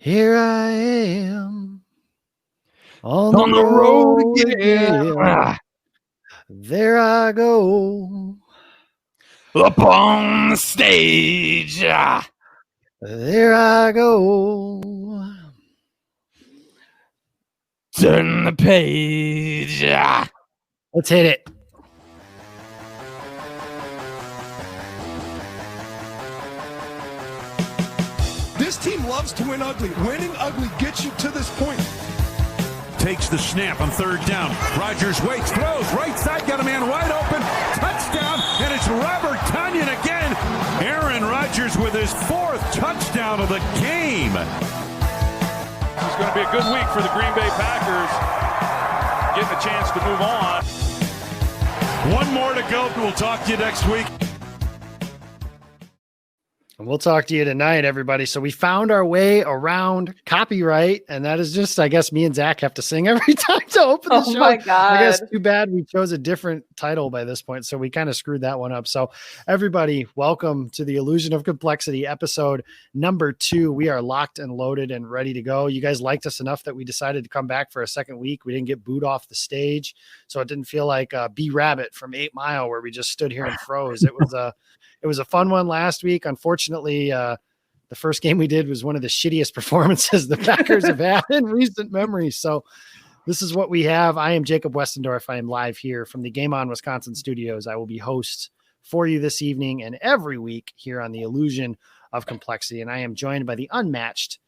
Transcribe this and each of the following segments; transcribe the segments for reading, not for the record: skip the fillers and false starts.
Here I am on On the road again. There I go. Up on the stage. There I go. Turn the page. Let's hit it. This team loves to win ugly. Winning ugly gets you to this point. Takes the snap on third down. Rodgers waits, throws, right side, got a man wide open. Touchdown, and it's Robert Tonyan again. Aaron Rodgers with his fourth touchdown of the game. It's going to be a good week for the Green Bay Packers, getting a chance to move on. One more to go. We'll talk to you next week. And we'll talk to you tonight, everybody. So we found our way around copyright, and that is just, I guess, me and Zach have to sing every time to open the show. Oh my God. I guess too bad we chose a different title by this point, so we kind of screwed that one up. So everybody, welcome to the Illusion of Complexity, episode number 2. We are locked and loaded and ready to go. You guys liked us enough that we decided to come back for a second week. We didn't get booed off the stage, so it didn't feel like B-Rabbit from 8 Mile where we just stood here and froze. It was a fun one last week. Unfortunately, the first game we did was one of the shittiest performances the Packers have had in recent memory. So this is what we have. I am Jacob Westendorf. I am live here from the Game On Wisconsin studios. I will be host for you this evening and every week here on the Illusion of Complexity. And I am joined by the unmatched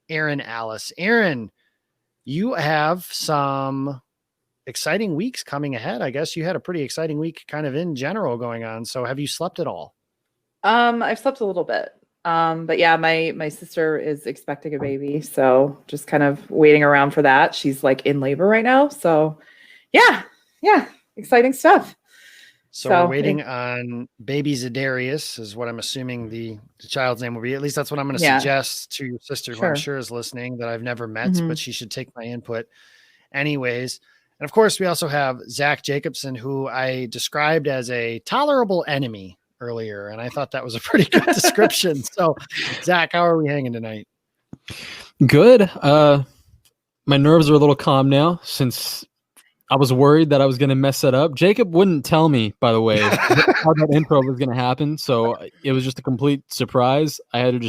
Erin Alice. Erin, you have some exciting weeks coming ahead. I guess you had a pretty exciting week kind of in general going on. So have you slept at all? I've slept a little bit. But yeah, my sister is expecting a baby, so just kind of waiting around for that. She's like in labor right now. So yeah, exciting stuff. So we're waiting on baby Zadarius is what I'm assuming the child's name will be. At least that's what I'm going to suggest to your sister, who I'm sure is listening, that I've never met, but she should take my input anyways. And of course, we also have Zach Jacobson, who I described as a tolerable enemy earlier, and I thought that was a pretty good description. So, Zach, how are we hanging tonight? Good. My nerves are a little calm now since I was worried that I was going to mess it up. Jacob wouldn't tell me, by the way, how that intro was going to happen. So it was just a complete surprise. I had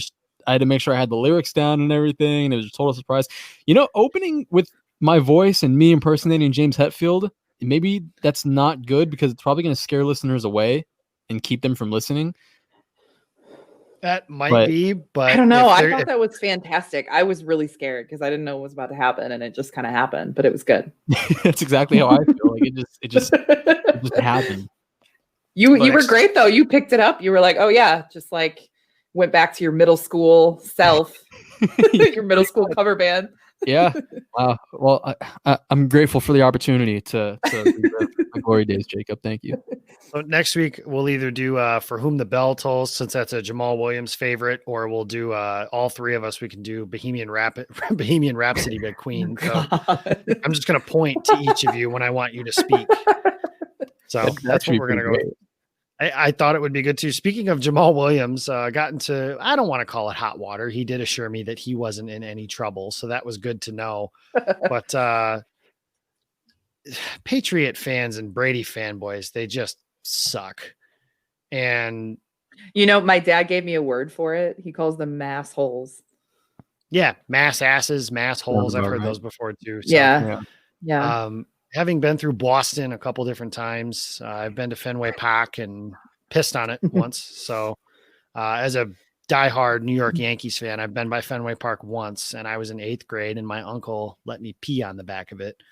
to make sure I had the lyrics down and everything. And it was a total surprise. You know, opening with my voice and me impersonating James Hetfield, maybe that's not good because it's probably going to scare listeners away and keep them from listening. That might be, but I don't know. I thought that was fantastic. I was really scared because I didn't know what was about to happen, and it just kind of happened, but it was good. That's exactly how I feel. Like it just happened. You were great though. You picked it up. You were like, oh yeah, just like went back to your middle school self, your middle school cover band. Yeah. Wow. Well, I'm grateful for the opportunity to relive my glory days, Jacob. Thank you. So next week we'll either do For Whom the Bell Tolls, since that's a Jamal Williams favorite, or we'll do all three of us. We can do Bohemian Rhapsody by Queen. So I'm just going to point to each of you when I want you to speak. So that's what we're going to go with. I thought it would be good too. Speaking of Jamal Williams, got into, I don't want to call it hot water. He did assure me that he wasn't in any trouble. So that was good to know. But Patriot fans and Brady fanboys, they just suck. And you know, my dad gave me a word for it. He calls them mass holes. Yeah. Mass asses, mass holes. I've heard those before too. So, yeah. Having been through Boston a couple different times, I've been to Fenway Park and pissed on it once. So as a diehard New York Yankees fan, I've been by Fenway Park once, and I was in 8th grade, and my uncle let me pee on the back of it.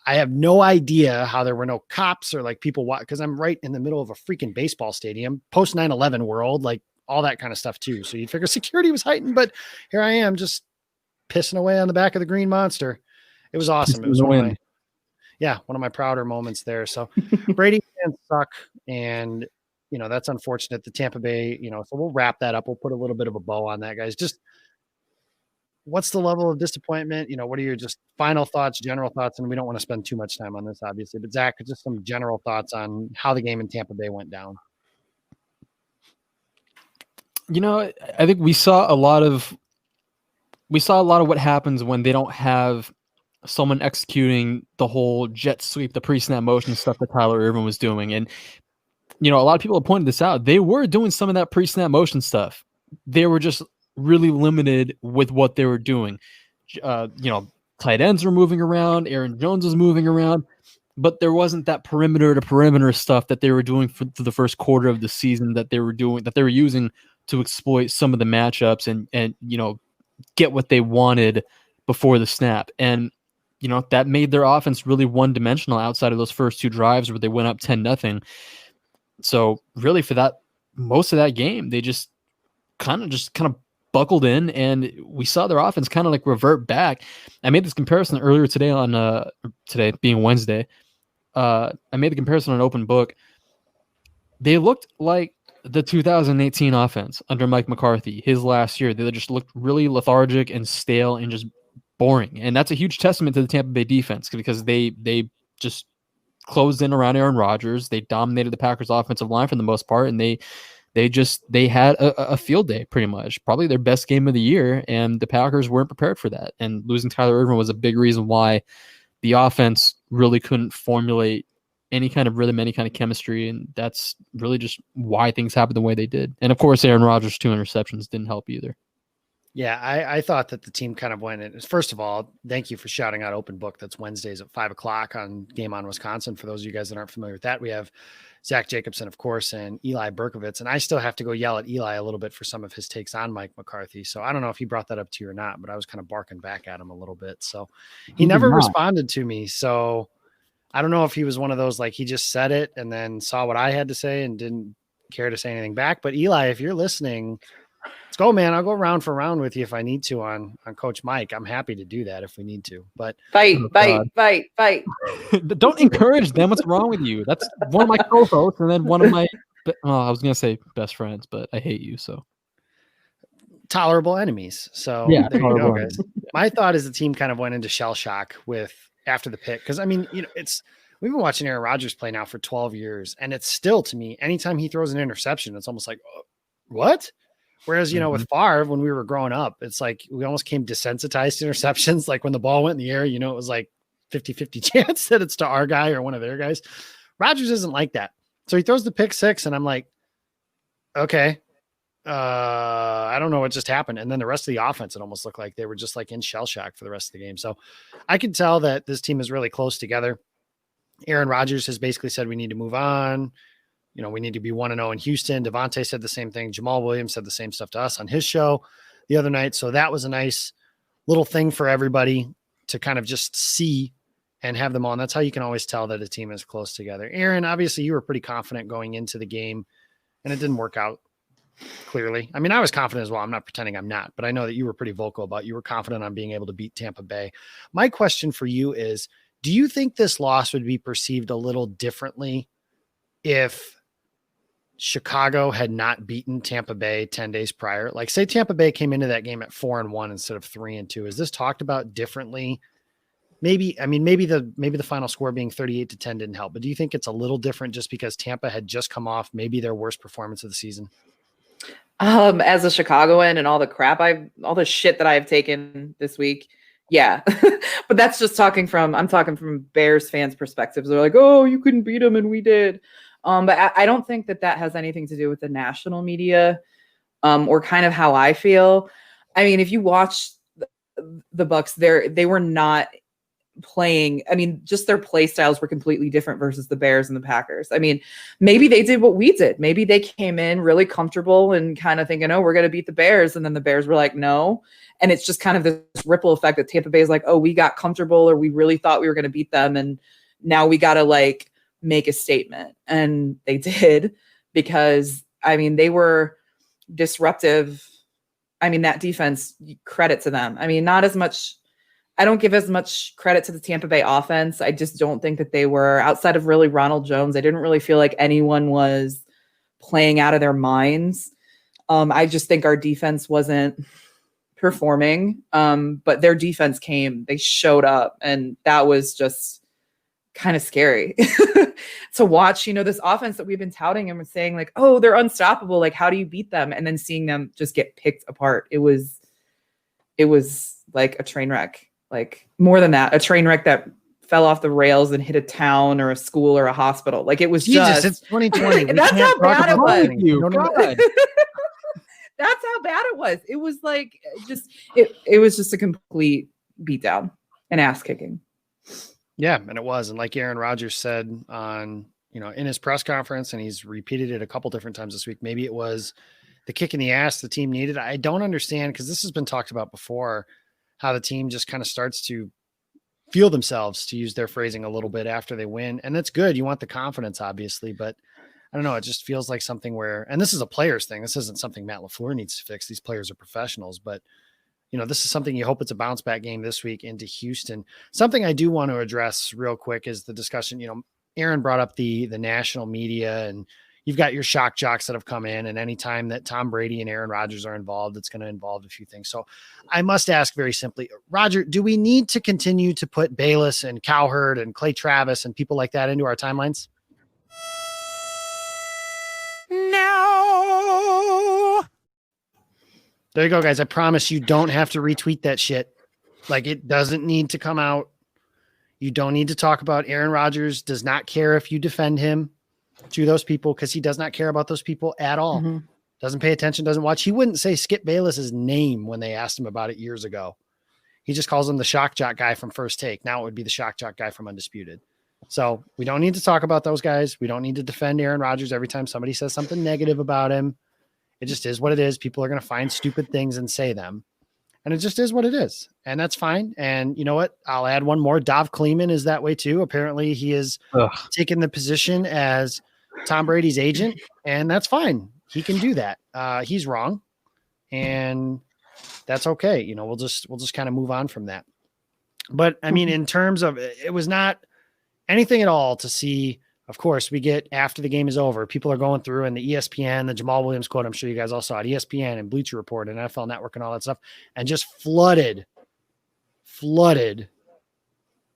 I have no idea how there were no cops or like people because I'm right in the middle of a freaking baseball stadium, post 9/11 world, like all that kind of stuff too. So you'd figure security was heightened, but here I am just pissing away on the back of the Green Monster. It was awesome. It was one of my prouder moments there. So Brady fans suck. And, you know, that's unfortunate. The Tampa Bay, you know, so we'll wrap that up. We'll put a little bit of a bow on that, guys. Just what's the level of disappointment? You know, what are your just final thoughts, general thoughts? And we don't want to spend too much time on this, obviously, but Zach, just some general thoughts on how the game in Tampa Bay went down. You know, I think we saw a lot of we saw a lot of what happens when they don't have someone executing the whole jet sweep, the pre-snap motion stuff that Tyler Irvin was doing. And, a lot of people have pointed this out. They were doing some of that pre-snap motion stuff. They were just really limited with what they were doing. Tight ends were moving around. Aaron Jones was moving around. But there wasn't that perimeter to perimeter stuff that they were doing for the first quarter of the season that they were using to exploit some of the matchups and get what they wanted before the snap. And, that made their offense really one-dimensional outside of those first two drives where they went up 10-0. So really for that, most of that game, they just kind of buckled in, and we saw their offense kind of like revert back. I made this comparison earlier today on today being Wednesday. I made the comparison on Open Book. They looked like the 2018 offense under Mike McCarthy, his last year. They just looked really lethargic and stale and just boring. And that's a huge testament to the Tampa Bay defense because they just closed in around Aaron Rodgers. They dominated the Packers offensive line for the most part, and they had a field day pretty much, probably their best game of the year, and the Packers weren't prepared for that. And losing Tyler Irvin was a big reason why the offense really couldn't formulate any kind of rhythm, any kind of chemistry, and that's really just why things happened the way they did. And of course, Aaron Rodgers' 2 interceptions didn't help either. Yeah, I thought that the team kind of went in. First of all, thank you for shouting out Open Book. That's Wednesdays at 5:00 on Game On Wisconsin. For those of you guys that aren't familiar with that, we have Zach Jacobson, of course, and Eli Berkovitz. And I still have to go yell at Eli a little bit for some of his takes on Mike McCarthy. So I don't know if he brought that up to you or not, but I was kind of barking back at him a little bit. So he never responded to me. So I don't know if he was one of those, like he just said it and then saw what I had to say and didn't care to say anything back. But Eli, if you're listening, let's go, man. I'll go round for round with you if I need to on Coach Mike. I'm happy to do that if we need to. But fight. Don't encourage them. What's wrong with you? That's one of my co-hosts and then one of my I was gonna say best friends, but I hate you, so tolerable enemies. So yeah, there you go, guys. My thought is the team kind of went into shell shock after the pick. Because I mean, we've been watching Aaron Rodgers play now for 12 years, and it's still, to me, anytime he throws an interception, it's almost like, what? Whereas, with Favre, when we were growing up, it's like we almost came desensitized to interceptions. Like when the ball went in the air, it was like 50-50 chance that it's to our guy or one of their guys. Rodgers isn't like that. So he throws the pick six, and I'm like, okay, I don't know what just happened. And then the rest of the offense, it almost looked like they were just like in shell shock for the rest of the game. So I could tell that this team is really close together. Aaron Rodgers has basically said we need to move on. We need to be 1-0 in Houston. Devontae said the same thing. Jamal Williams said the same stuff to us on his show the other night. So that was a nice little thing for everybody to kind of just see and have them on. That's how you can always tell that a team is close together. Aaron, obviously you were pretty confident going into the game, and it didn't work out clearly. I mean, I was confident as well. I'm not pretending I'm not, but I know that you were pretty vocal about you were confident on being able to beat Tampa Bay. My question for you is, do you think this loss would be perceived a little differently if Chicago had not beaten Tampa Bay 10 days prior? Like, say Tampa Bay came into that game at 4-1 instead of 3-2. Is this talked about differently? Maybe the final score being 38-10 didn't help, but do you think it's a little different just because Tampa had just come off maybe their worst performance of the season? As a Chicagoan and all the shit that I've taken this week. Yeah. But that's just I'm talking from Bears fans' perspectives. They're like, oh, you couldn't beat them and we did. But I don't think that has anything to do with the national media or kind of how I feel. I mean, if you watch the Bucs, they were not playing. I mean, just their play styles were completely different versus the Bears and the Packers. I mean, maybe they did what we did. Maybe they came in really comfortable and kind of thinking, oh, we're going to beat the Bears. And then the Bears were like, no. And it's just kind of this ripple effect that Tampa Bay is like, oh, we got comfortable, or we really thought we were going to beat them. And now we got to like make a statement. And they did, because I mean, they were disruptive. I mean, that defense, credit to them. I mean, not as much. I don't give as much credit to the Tampa Bay offense. I just don't think that they were, outside of really Ronald Jones, I didn't really feel like anyone was playing out of their minds. I just think our defense wasn't performing, but their defense came, they showed up, and that was just kind of scary to watch, this offense that we've been touting and we're saying like, oh, they're unstoppable. Like, how do you beat them? And then seeing them just get picked apart. It was it was like a train wreck, like more than that, a train wreck that fell off the rails and hit a town or a school or a hospital. Like it was Jesus, just, it's 2020. That's how bad it was. God. That's how bad it was. It was like it was just a complete beatdown and ass kicking. Yeah, and it was. And like Aaron Rodgers said on, in his press conference, and he's repeated it a couple different times this week, maybe it was the kick in the ass the team needed. I don't understand, because this has been talked about before, how the team just kind of starts to feel themselves, to use their phrasing, a little bit after they win. And that's good. You want the confidence, obviously, but I don't know. It just feels like something where, and this is a players thing. This isn't something Matt LaFleur needs to fix. These players are professionals, but this is something you hope it's a bounce back game this week into Houston. Something I do want to address real quick is the discussion. Erin brought up the national media, and you've got your shock jocks that have come in, and anytime that Tom Brady and Aaron Rodgers are involved, it's going to involve a few things. So I must ask very simply, Roger, do we need to continue to put Bayless and Cowherd and Clay Travis and people like that into our timelines? No. There you go, guys. I promise you don't have to retweet that shit. Like, it doesn't need to come out. You don't need to talk about Aaron Rodgers. Does not care if you defend him to those people, because he does not care about those people at all. Mm-hmm. Doesn't pay attention, doesn't watch. He wouldn't say Skip Bayless's name when they asked him about it years ago. He just calls him the shock jock guy from First Take. Now it would be the shock jock guy from Undisputed. So we don't need to talk about those guys. We don't need to defend Aaron Rodgers every time somebody says something negative about him. It just is what it is. People are going to find stupid things and say them. And it just is what it is. And that's fine. And you know what? I'll add one more. Dov Kleeman is that way too. Apparently he is taken the position as Tom Brady's agent, and that's fine. He can do that. He's wrong. And that's okay. We'll just kind of move on from that. But I mean, in terms of, it was not anything at all to see. Of course, we get after the game is over, people are going through, and the ESPN, the Jamal Williams quote, I'm sure you guys all saw it, ESPN and Bleacher Report and NFL Network and all that stuff, and just flooded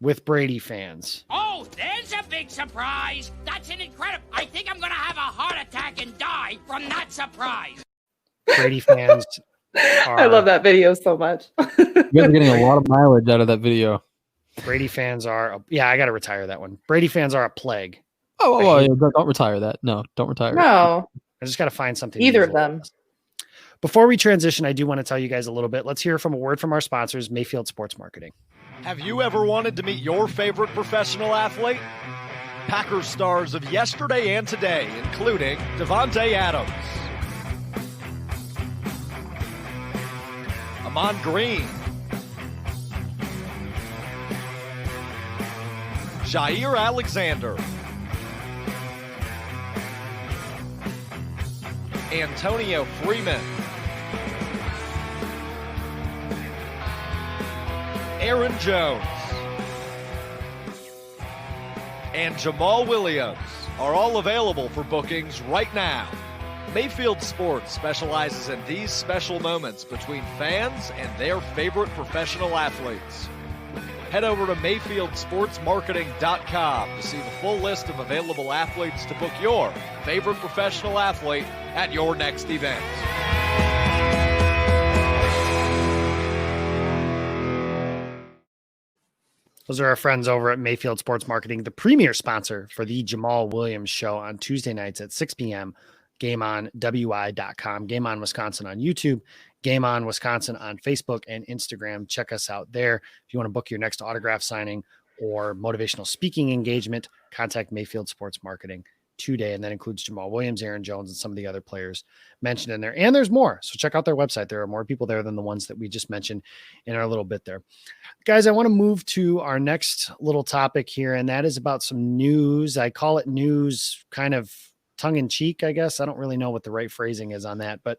with Brady fans. Oh, there's a big surprise. That's an incredible. I think I'm going to have a heart attack and die from that surprise. Brady fans I love that video so much. You guys are getting a lot of mileage out of that video. Brady fans are, I got to retire that one. Brady fans are a plague. Oh, yeah, don't retire that. No, don't retire it. No. I just got to find something. Either of them. Before we transition, I do want to tell you guys a little bit. Let's hear from a word from our sponsors, Mayfield Sports Marketing. Have you ever wanted to meet your favorite professional athlete? Packers stars of yesterday and today, including Devontae Adams, Amon Green, Jair Alexander, Antonio Freeman, Aaron Jones, and Jamal Williams are all available for bookings right now. Mayfield Sports specializes in these special moments between fans and their favorite professional athletes. Head over to MayfieldSportsMarketing.com to see the full list of available athletes to book your favorite professional athlete at your next event. Those are our friends over at Mayfield Sports Marketing, the premier sponsor for the Jamal Williams Show on Tuesday nights at 6 p.m. GameOnWI.com, Game On Wisconsin on YouTube, Game On Wisconsin on Facebook and Instagram. Check us out there. If you want to book your next autograph signing or motivational speaking engagement, contact Mayfield Sports Marketing today. And that includes Jamal Williams, Aaron Jones, and some of the other players mentioned in there. And there's more. So check out their website. There are more people there than the ones that we just mentioned in our little bit there. Guys, I want to move to our next little topic here, and that is about some news. I call it news kind of tongue in cheek, I guess. I don't really know what the right phrasing is on that, but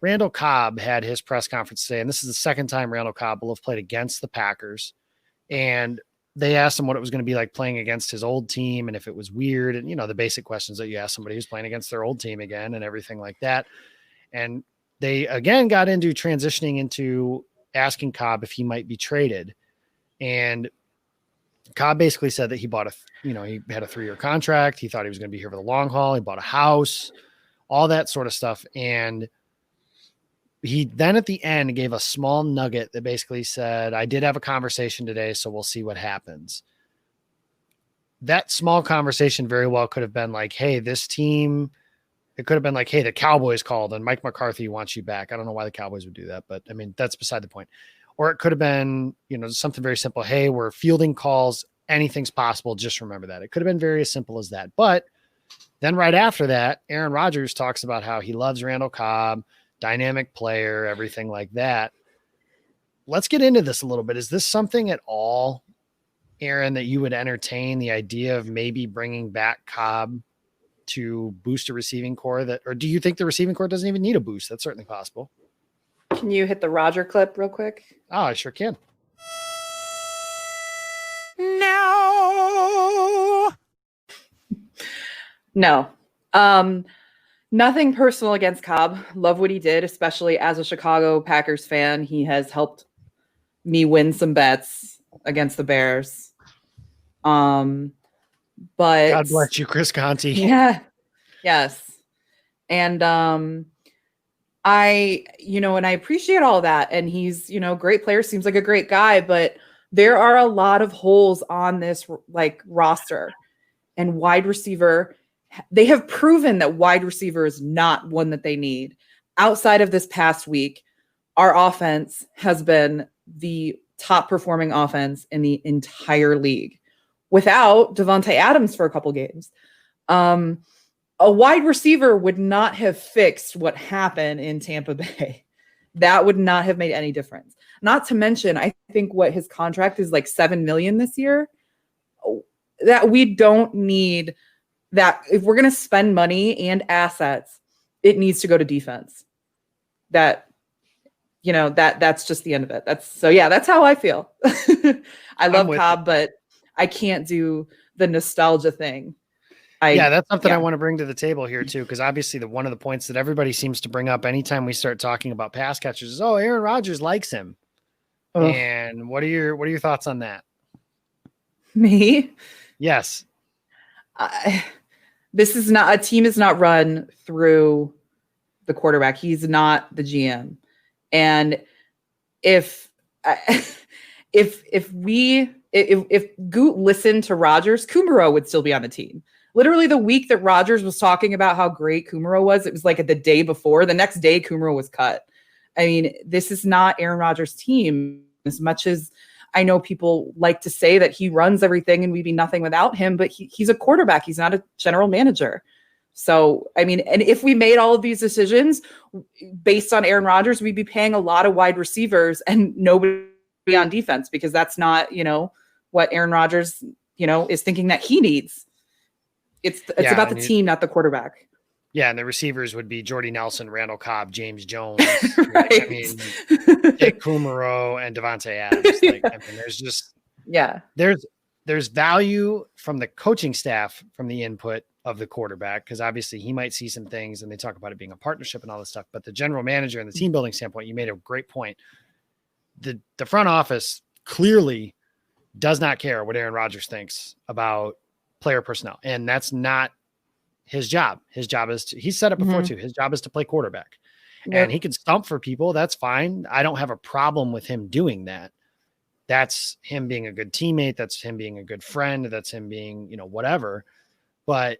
Randall Cobb had his press conference today, and this is the second time Randall Cobb will have played against the Packers. And they asked him what it was going to be like playing against his old team and if it was weird, and, the basic questions that you ask somebody who's playing against their old team again and everything like that. And they again got into transitioning into asking Cobb if he might be traded. And Cobb basically said that he bought he had a 3-year contract. He thought he was going to be here for the long haul. He bought a house, all that sort of stuff. And he then at the end gave a small nugget that basically said, I did have a conversation today, so we'll see what happens. That small conversation very well could have been like, hey, this team, it could have been like, hey, the Cowboys called and Mike McCarthy wants you back. I don't know why the Cowboys would do that, but I mean, that's beside the point. Or it could have been, something very simple. Hey, we're fielding calls. Anything's possible. Just remember that. It could have been very as simple as that. But then right after that, Aaron Rodgers talks about how he loves Randall Cobb, dynamic player, everything like that. Let's get into this a little bit. Is this something at all, Erin, that you would entertain the idea of maybe bringing back Cobb to boost a receiving core or do you think the receiving core doesn't even need a boost? That's certainly possible. Can you hit the Roger clip real quick? Oh, I sure can. No. Nothing personal against Cobb. Love what he did, especially as a Chicago Packers fan. He has helped me win some bets against the Bears. But God bless you, Chris Conti. Yeah. Yes. And I appreciate all that. And he's, great player, seems like a great guy, but there are a lot of holes on this roster and wide receiver. They have proven that wide receiver is not one that they need. Outside of this past week, our offense has been the top performing offense in the entire league without Devontae Adams for a couple games. A wide receiver would not have fixed what happened in Tampa Bay. That would not have made any difference. Not to mention, I think what his contract is like $7 million this year. That we don't need that. If we're going to spend money and assets, it needs to go to defense. That's just the end of it. That's how I feel. I love Cobb, but I can't do the nostalgia thing. That's something I want to bring to the table here too, because obviously one of the points that everybody seems to bring up anytime we start talking about pass catchers is, Aaron Rodgers likes him. And what are your thoughts on that? Me? Yes. This is not a team is not run through the quarterback. He's not the GM. And if Goot listened to Rodgers, Kumaro would still be on the team. Literally the week that Rodgers was talking about how great Kumaro was, it was like the day before. The next day, Kumaro was cut. I mean, this is not Aaron Rodgers' team. As much as I know people like to say that he runs everything and we'd be nothing without him, but he's a quarterback. He's not a general manager. So, I mean, and if we made all of these decisions based on Aaron Rodgers, we'd be paying a lot of wide receivers and nobody on defense, because that's not, what Aaron Rodgers, is thinking that he needs. It's about the team, not the quarterback. Yeah, and the receivers would be Jordy Nelson, Randall Cobb, James Jones, right. I mean, Dick Kumaro, and Devontae Adams. There's value from the coaching staff from the input of the quarterback, because obviously he might see some things, and they talk about it being a partnership and all this stuff. But the general manager and the team building standpoint, you made a great point. The front office clearly does not care what Aaron Rodgers thinks about player personnel, and that's not his job. His job is he's said it before too. His job is to play quarterback, and he can stump for people. That's fine. I don't have a problem with him doing that. That's him being a good teammate. That's him being a good friend. That's him being, whatever. But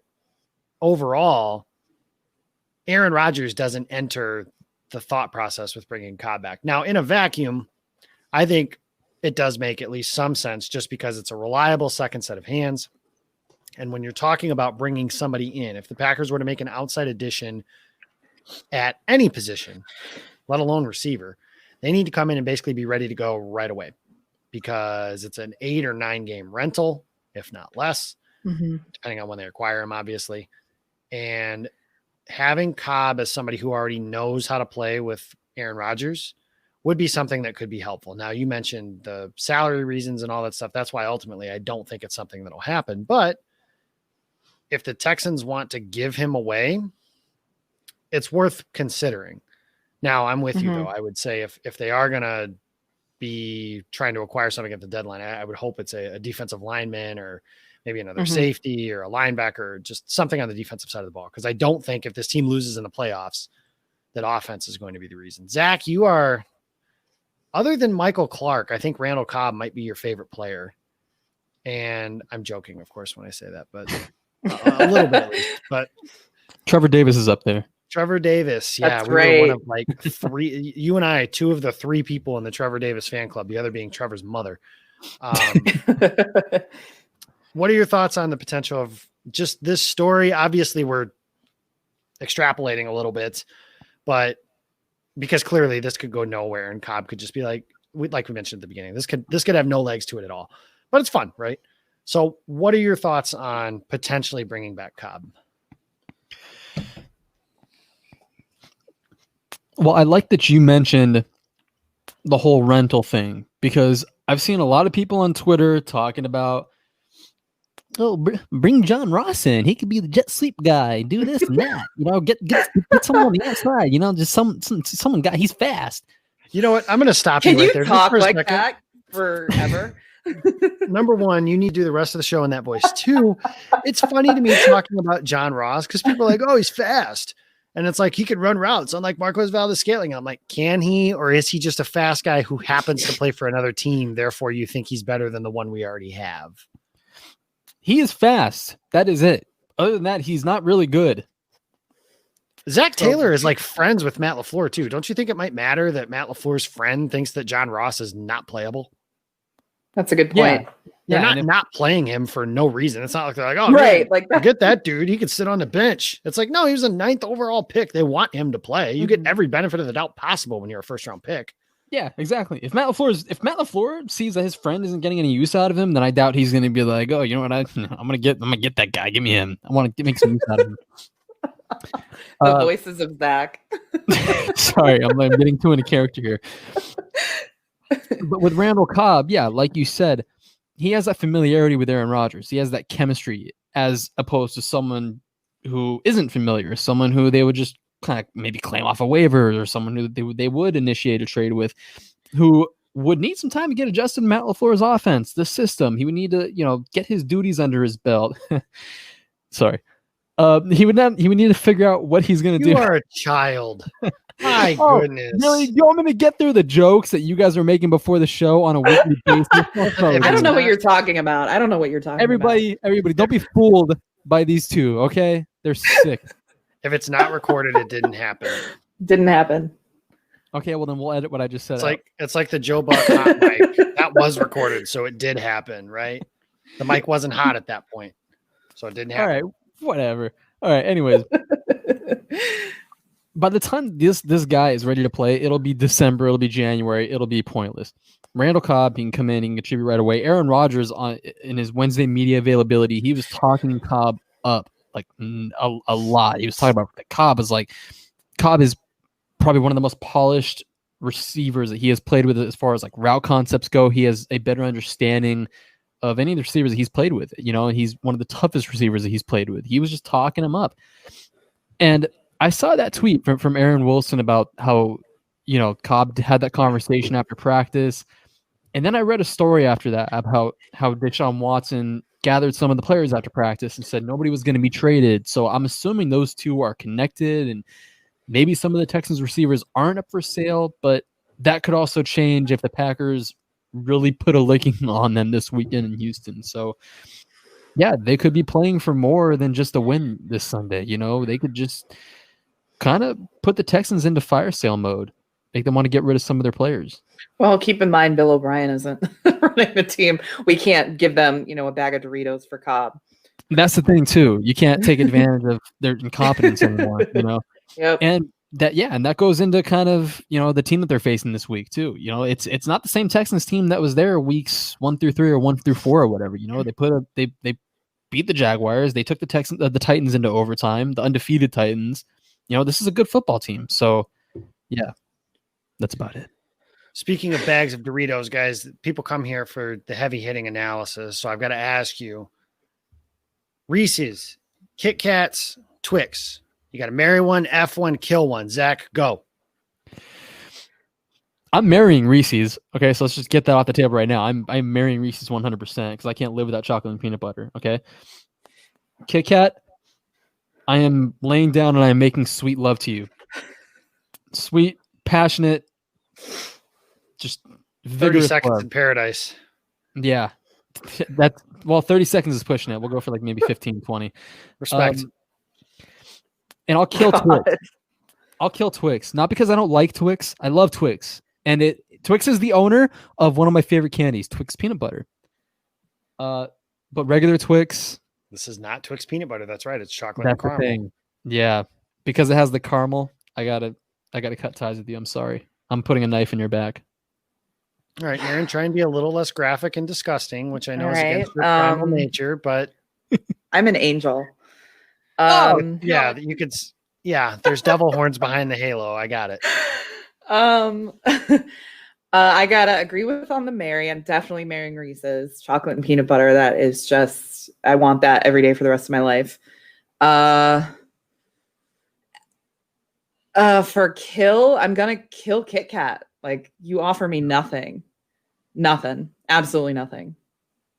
overall, Aaron Rodgers doesn't enter the thought process with bringing Cobb back. Now, in a vacuum, I think it does make at least some sense, just because it's a reliable second set of hands. And when you're talking about bringing somebody in, if the Packers were to make an outside addition at any position, let alone receiver, they need to come in and basically be ready to go right away, because it's an 8 or 9 game rental, if not less, depending on when they acquire him, obviously. And having Cobb as somebody who already knows how to play with Aaron Rodgers would be something that could be helpful. Now, you mentioned the salary reasons and all that stuff. That's why ultimately I don't think it's something that'll happen. But if the Texans want to give him away, it's worth considering. Now, I'm with you, though. I would say if they are going to be trying to acquire something at the deadline, I would hope it's a defensive lineman, or maybe another safety, or a linebacker, or just something on the defensive side of the ball. Because I don't think if this team loses in the playoffs, that offense is going to be the reason. Zach, you are, other than Michael Clark, I think Randall Cobb might be your favorite player. And I'm joking, of course, when I say that, but a little bit at least. But Trevor Davis is up there. Trevor Davis. Yeah, That's we were right. one of like three, you and I, two of the three people in the Trevor Davis fan club, the other being Trevor's mother. What are your thoughts on the potential of just this story? Obviously, we're extrapolating a little bit, but because clearly this could go nowhere and Cobb could just be like we mentioned at the beginning, this could have no legs to it at all, but it's fun, right? So what are your thoughts on potentially bringing back Cobb? Well, I like that you mentioned the whole rental thing, because I've seen a lot of people on Twitter talking about, bring John Ross in. He could be the jet sleep guy, do this and that. Get someone on the outside. Just someone guy. He's fast. You know what? I'm going to stop Can you right you there. talk just for a like second. that forever? Number one, you need to do the rest of the show in that voice. Two, it's funny to me talking about John Ross because people are like, oh, he's fast. And it's like he can run routes, unlike Marquez Valdez-Scantling. I'm like, can he, or is he just a fast guy who happens to play for another team? Therefore, you think he's better than the one we already have? He is fast. That is it. Other than that, he's not really good. Zach Taylor is like friends with Matt LaFleur too. Don't you think it might matter that Matt LaFleur's friend thinks that John Ross is not playable? That's a good point. They're Yeah, not playing him for no reason. It's not like they're like, oh, Right, man, like that. forget that dude. He could sit on the bench. It's like, no, he was a 9th overall pick. They want him to play. You get every benefit of the doubt possible when you're a first round pick. Yeah, exactly. If Matt LaFleur sees that his friend isn't getting any use out of him, then I doubt he's going to be like, oh, you know what? I'm gonna get that guy. Give me him. I want to make some use out of him. The voices of Zach. Sorry, I'm getting too into character here. But with Randall Cobb, yeah, like you said, he has that familiarity with Aaron Rodgers. He has that chemistry, as opposed to someone who isn't familiar, someone who they would just kind of maybe claim off a waiver, or someone who they would initiate a trade with, who would need some time to get adjusted to Matt LaFleur's offense, the system. He would need to, get his duties under his belt. Sorry. He would need to figure out what he's going to do. You are a child. My goodness. Really? You want me to get through the jokes that you guys are making before the show on a weekly basis? I don't know what you're talking about. Everybody, don't be fooled by these two, okay? They're sick. If it's not recorded, it didn't happen. Didn't happen. Okay, well then we'll edit what I just said. It's like the Joe Buck hot mic. That was recorded, so it did happen, right? The mic wasn't hot at that point, so it didn't happen. All right, whatever. All right, anyways. By the time this guy is ready to play, it'll be December, it'll be January, it'll be pointless. Randall Cobb, he can come in, he can contribute right away. Aaron Rodgers, in his Wednesday media availability, he was talking Cobb up like a lot. He was talking about that Cobb is probably one of the most polished receivers that he has played with as far as like route concepts go. He has a better understanding of any of the receivers that he's played with, and he's one of the toughest receivers that he's played with. He was just talking him up. And I saw that tweet from Aaron Wilson about how, Cobb had that conversation after practice. And then I read a story after that about how Deshaun Watson gathered some of the players after practice and said nobody was going to be traded. So I'm assuming those two are connected, and maybe some of the Texans receivers aren't up for sale, but that could also change if the Packers really put a licking on them this weekend in Houston. So yeah, they could be playing for more than just a win this Sunday. They could just kind of put the Texans into fire sale mode, make them want to get rid of some of their players. Well, keep in mind, Bill O'Brien isn't running the team. We can't give them, a bag of Doritos for Cobb. That's the thing too. You can't take advantage of their incompetence anymore, Yep. And that goes into kind of, the team that they're facing this week too. It's not the same Texans team that was there weeks 1 through 3 or 1 through 4 or whatever. They beat the Jaguars. They took the Titans into overtime, the undefeated Titans. This is a good football team. So yeah, that's about it. Speaking of bags of Doritos, guys, people come here for the heavy hitting analysis. So I've got to ask you, Reese's, Kit Kats, Twix. You got to marry one, F one, kill one. Zach, go. I'm marrying Reese's. Okay, so let's just get that off the table right now. I'm marrying Reese's 100% because I can't live without chocolate and peanut butter. Okay. Kit Kat, I am laying down and I am making sweet love to you. sweet, passionate, just 30 vigorous seconds love. in paradise. Yeah. 30 seconds is pushing it. We'll go for like maybe 15, 20. Respect. And I'll kill Twix. I'll kill Twix. Not because I don't like Twix. I love Twix. And Twix is the owner of one of my favorite candies, Twix peanut butter. But regular Twix. This is not Twix peanut butter. That's right. It's chocolate That's and caramel. the thing. Yeah. Because it has the caramel. I gotta cut ties with you. I'm sorry. I'm putting a knife in your back. All right, Erin, try and be a little less graphic and disgusting, which I know is All against right, your primal nature, but I'm an angel. yeah, you could. Yeah, there's devil horns behind the halo. I got it. I gotta agree with on the Mary. I'm definitely marrying Reese's chocolate and peanut butter. That is just, I want that every day for the rest of my life. For kill, I'm gonna kill Kit Kat. Like, you offer me nothing, absolutely nothing.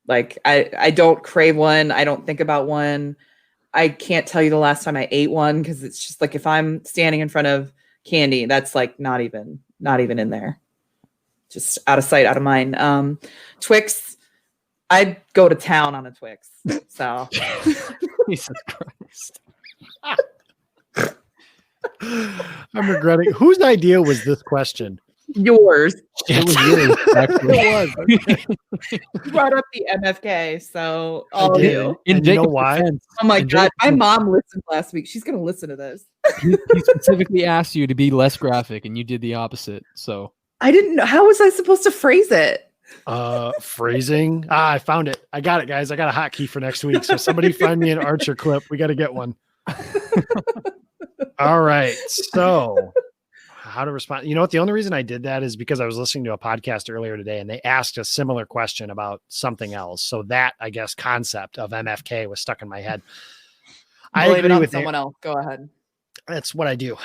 Like, I don't crave one. I don't think about one. I can't tell you the last time I ate one, because it's just like, if I'm standing in front of candy, that's like not even in there. Just out of sight, out of mind. Twix, I'd go to town on a Twix. So Jesus Christ. I'm regretting. Whose idea was this question? Yours. It was yours, actually. It was. You brought up the MFK, so I did. In And you know Jacob's why? defense, Oh my in God, my Jacob's mom listened last week. She's gonna listen to this. he specifically asked you to be less graphic, and you did the opposite. So I didn't know. How was I supposed to phrase it? Phrasing. I found it. I got it, guys. I got a hotkey for next week. So somebody find me an Archer clip. We got to get one. All right. So how to respond. You know what? The only reason I did that is because I was listening to a podcast earlier today and they asked a similar question about something else. So that, I guess, concept of MFK was stuck in my head. I Blame it agree on with someone else. Go ahead. That's what I do.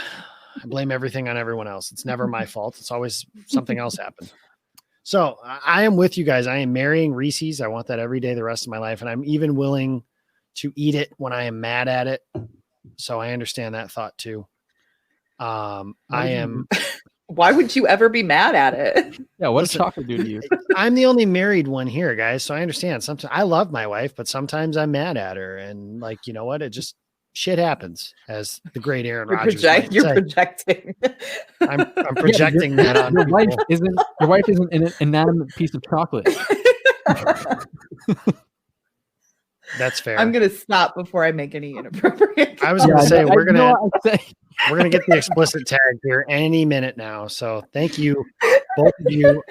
I blame everything on everyone else. It's never my fault. It's always something else happened. So I am with you guys. I am marrying Reese's. I want that every day, the rest of my life. And I'm even willing to eat it when I am mad at it. So I understand that thought too. I am. Why would you ever be mad at it? yeah, what does chocolate do to you? I'm the only married one here, guys. So I understand. Sometimes I love my wife, but sometimes I'm mad at her. And like, you know what? It just shit happens, as the great Aaron Rodgers. You're projecting. I'm projecting that on your wife people. Your wife isn't an inanimate piece of chocolate. That's fair. I'm gonna stop before I make any inappropriate. I was gonna say we're gonna get the explicit tag here any minute now. So thank you, both of you.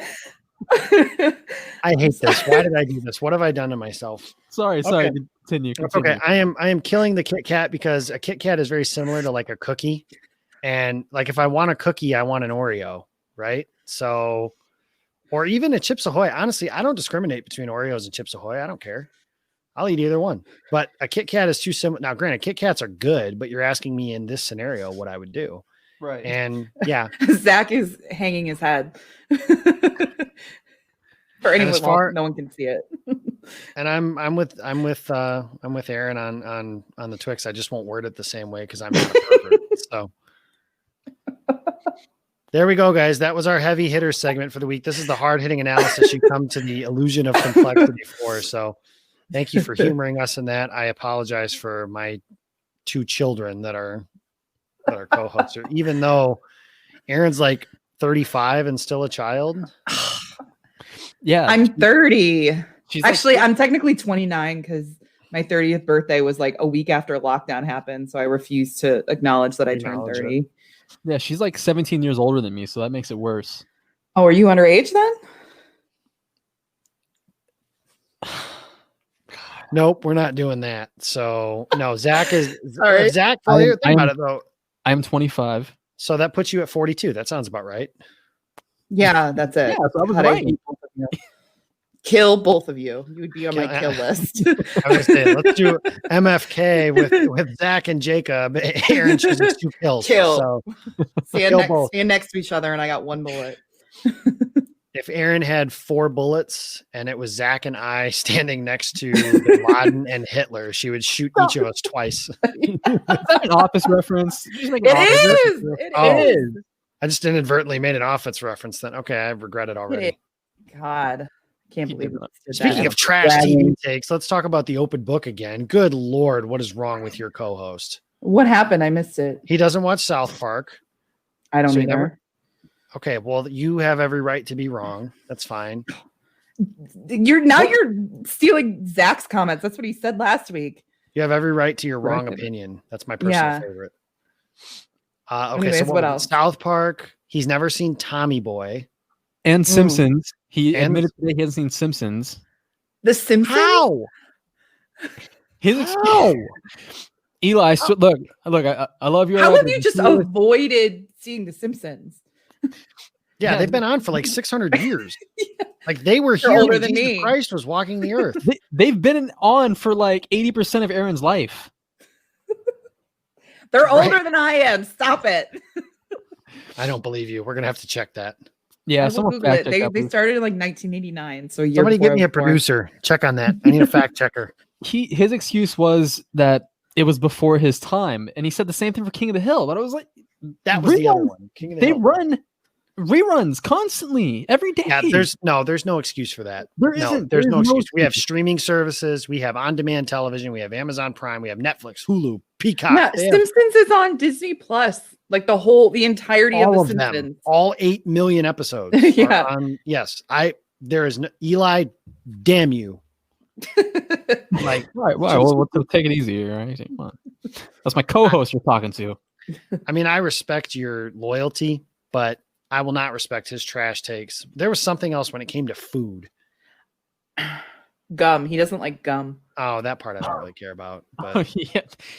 I hate this. Why did I do this? What have I done to myself? Sorry. Continue. Okay, I am killing the Kit Kat because a Kit Kat is very similar to like a cookie, and like if I want a cookie, I want an Oreo, right? So, or even a Chips Ahoy. Honestly, I don't discriminate between Oreos and Chips Ahoy. I don't care. I'll eat either one. But a Kit Kat is too similar. Now, granted, Kit Kats are good, but you're asking me in this scenario what I would do. Right. And yeah, Zach is hanging his head. For anyone, no one can see it. And I'm with Erin on the Twix. I just won't word it the same way because I'm not a pervert. So there we go, guys. That was our heavy hitter segment for the week. This is the hard hitting analysis you come to the illusion of complexity for. So thank you for humoring us in that. I apologize for my two children that are co-hosts, even though Erin's like 35 and still a child. Yeah, I'm 30. She's actually, I'm technically 29 because my 30th birthday was like a week after lockdown happened. So I refused to acknowledge that I turned 30. Yeah, she's like 17 years older than me, so that makes it worse. Oh, are you underage then? Nope, we're not doing that. So no, Zach is all right. Zach. Think about it though. I'm 25. So that puts you at 42. That sounds about right. Yeah, that's it. Yeah, so I was right. Kill both of you. You would be on my kill list. I was gonna say, let's do MFK with Zach and Jacob. Erin chooses 2 kills. Kill. So stand next to each other, and I got 1 bullet. If Erin had 4 bullets and it was Zach and I standing next to Bin Laden and Hitler, she would shoot each of us twice. Is that an Office reference? It is. I just inadvertently made an offense reference then. Okay, I regret it already. God, can't believe it. Speaking of trash TV takes, let's talk about the open book again. Good Lord, what is wrong with your co-host? What happened? I missed it. He doesn't watch South Park. I don't either. Okay, well, you have every right to be wrong. That's fine. You're stealing Zach's comments. That's what he said last week. You have every right to your wrong opinion. That's my personal favorite. Okay, anyways, so what else? South Park. He's never seen Tommy Boy and Simpsons. He admitted today he hasn't seen Simpsons. The Simpsons? How? How? Eli, so look. I love you. How have you just avoided seeing The Simpsons? Yeah, they've been on for like 600 years. Like they were here older when than Jesus me. Christ was walking the earth. They've been on for like 80% of Erin's life. They're older than I am. Stop it. I don't believe you. We're gonna have to check that. Yeah, someone fact check that. They started in like 1989. So somebody get me a producer. Check on that. I need a fact checker. His excuse was that it was before his time, and he said the same thing for King of the Hill. But I was like, that was the other one. King of the Hill. Run reruns constantly every day. Yeah, there's no excuse for that. There's no excuse. We have streaming services, we have on-demand television, we have Amazon Prime, we have Netflix, Hulu, Peacock. Yeah, Simpsons is on Disney Plus. Like the entirety of the Simpsons. Them, all 8 million episodes. Yeah. Yes. There is no Eli, damn you. Like, right, well, let's take it easy, right? Come on. That's my co-host you're talking to. I mean, I respect your loyalty, but I will not respect his trash takes. There was something else when it came to food. Gum. He doesn't like gum. Oh, that part I don't really care about. But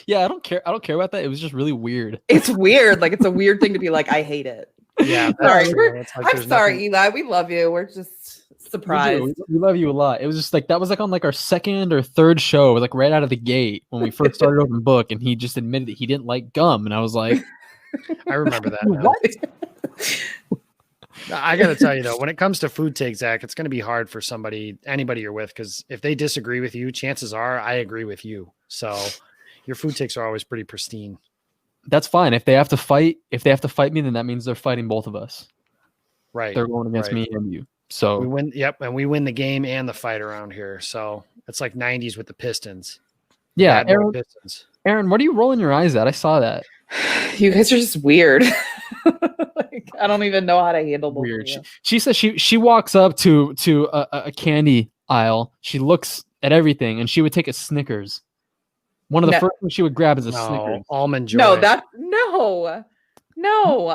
yeah, I don't care. I don't care about that. It was just really weird. It's weird. Like it's a weird thing to be like, I hate it. Yeah. Sorry. I'm sorry, Eli. We love you. We're just surprised. We love you a lot. It was just like that was like on like our second or third show. It was like right out of the gate when we first started open book, and he just admitted that he didn't like gum, and I was like, I remember that. What? I got to tell you though, when it comes to food take, Zach, it's going to be hard for anybody you're with, because if they disagree with you, chances are I agree with you. So your food takes are always pretty pristine. That's fine. If they have to fight me, then that means they're fighting both of us. Right. They're going against me and you. So we win. Yep. And we win the game and the fight around here. So it's like 90s with the Pistons. Yeah. Pistons. Aaron, what are you rolling your eyes at? I saw that. You guys are just weird. Like, I don't even know how to handle weird. She says she walks up to a candy aisle. She looks at everything, and she would take a Snickers. One of the first things she would grab is a Snickers. Almond Joy. No.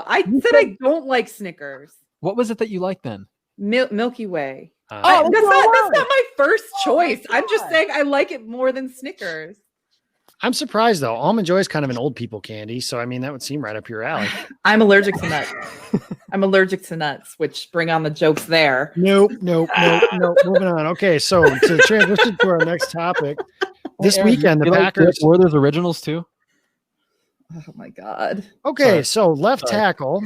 I said I don't like Snickers. What was it that you liked then? Milky Way. Oh, that's not my first choice. I'm just saying I like it more than Snickers. I'm surprised though. Almond Joy is kind of an old people candy, so I mean that would seem right up your alley. I'm allergic to nuts. I'm allergic to nuts, which bring on the jokes there. Nope. Moving on. Okay, so to transition to our next topic, this weekend the Packers. Were those originals too? Oh my god. Okay, Sorry. so left tackle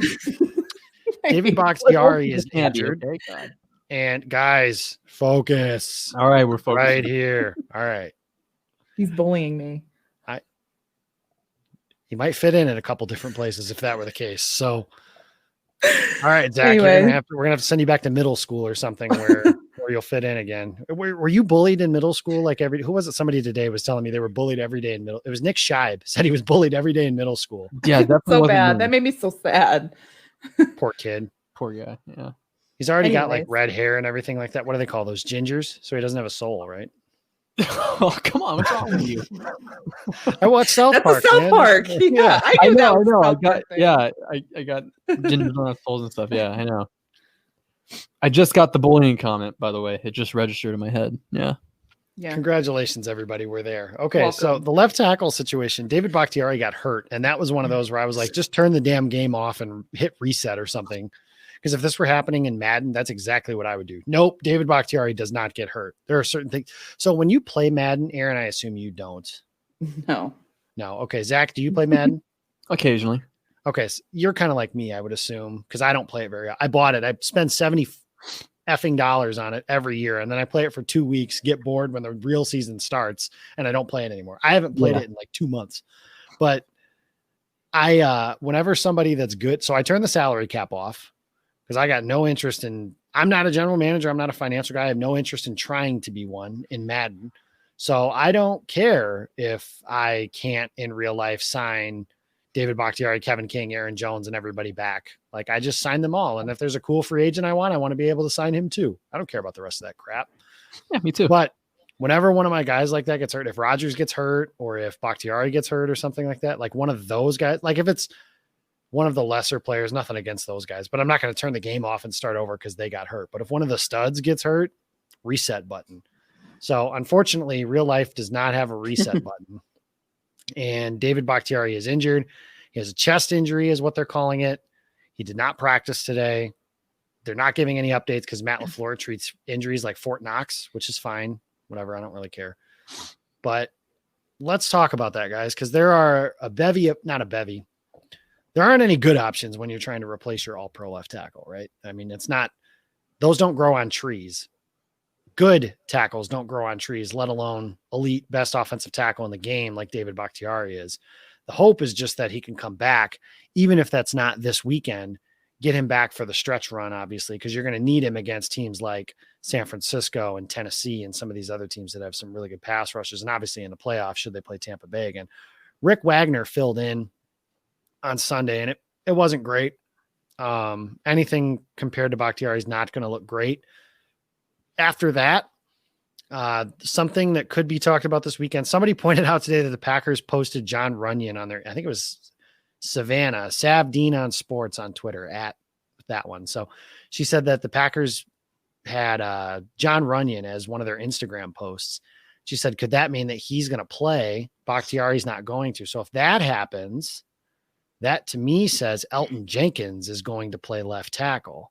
David Bakhtiari is injured. Okay, God. And guys, focus. All right, we're focused right here. All right. He's bullying me. He might fit in a couple different places if that were the case. So, all right, Zach, Anyway. we're gonna have to send you back to middle school or something where you'll fit in again. Were you bullied in middle school? Like who was it? Somebody today was telling me they were bullied every day in middle. It was Nick Scheib said he was bullied every day in middle school. Yeah, definitely So bad. That made me so sad. Poor kid. Poor guy. Yeah. He's already got like red hair and everything like that. What do they call those? Gingers? So he doesn't have a soul, right? Oh, come on. What's wrong with you? I watched South Park. That's South Park. Yeah, I know. I got gingers on souls and stuff. Yeah, I know. I just got the bullying comment, by the way. It just registered in my head. Yeah. Congratulations, everybody. We're there. Okay, Welcome. so the left tackle situation, David Bakhtiari got hurt, and that was one of those where I was like, just turn the damn game off and hit reset or something. Because if this were happening in Madden, that's exactly what I would do. Nope, David Bakhtiari does not get hurt. There are certain things. So when you play Madden, Aaron, I assume you don't. No. Okay, Zach, do you play Madden? Occasionally. Okay, so you're kind of like me, I would assume, because I don't play it very. I bought it. I spend $70 on it every year, and then I play it for 2 weeks, get bored when the real season starts, and I don't play it anymore. I haven't played it in like 2 months, but Whenever somebody that's good, so I turn the salary cap off because I got no interest in, I'm not a general manager. I'm not a financial guy. I have no interest in trying to be one in Madden. So I don't care if I can't in real life sign David Bakhtiari, Kevin King, Aaron Jones, and everybody back. Like I just signed them all. And if there's a cool free agent I want to be able to sign him too. I don't care about the rest of that crap. Yeah, me too. But whenever one of my guys like that gets hurt, if Rodgers gets hurt or if Bakhtiari gets hurt or something like that, like one of those guys, like if it's one of the lesser players, nothing against those guys, but I'm not going to turn the game off and start over because they got hurt. But if one of the studs gets hurt, reset button. So unfortunately, real life does not have a reset button. And David Bakhtiari is injured. He has a chest injury is what they're calling it. He did not practice today. They're not giving any updates because Matt LaFleur treats injuries like Fort Knox, which is fine. Whatever. I don't really care. But let's talk about that, guys, because there are not a bevy. There aren't any good options when you're trying to replace your all-pro left tackle, right? I mean, it's not, those don't grow on trees. Good tackles don't grow on trees, let alone elite best offensive tackle in the game like David Bakhtiari is. The hope is just that he can come back, even if that's not this weekend, get him back for the stretch run, obviously, because you're going to need him against teams like San Francisco and Tennessee and some of these other teams that have some really good pass rushers, and obviously in the playoffs, should they play Tampa Bay again. Rick Wagner filled in on Sunday, and it wasn't great. Anything compared to Bakhtiari is not going to look great. After that, something that could be talked about this weekend. Somebody pointed out today that the Packers posted John Runyon on their, I think it was Savannah, Savdeen on Sports on Twitter at that one. So she said that the Packers had John Runyon as one of their Instagram posts. She said, could that mean that he's going to play? Bakhtiari's not going to. So if that happens, that to me says Elton Jenkins is going to play left tackle.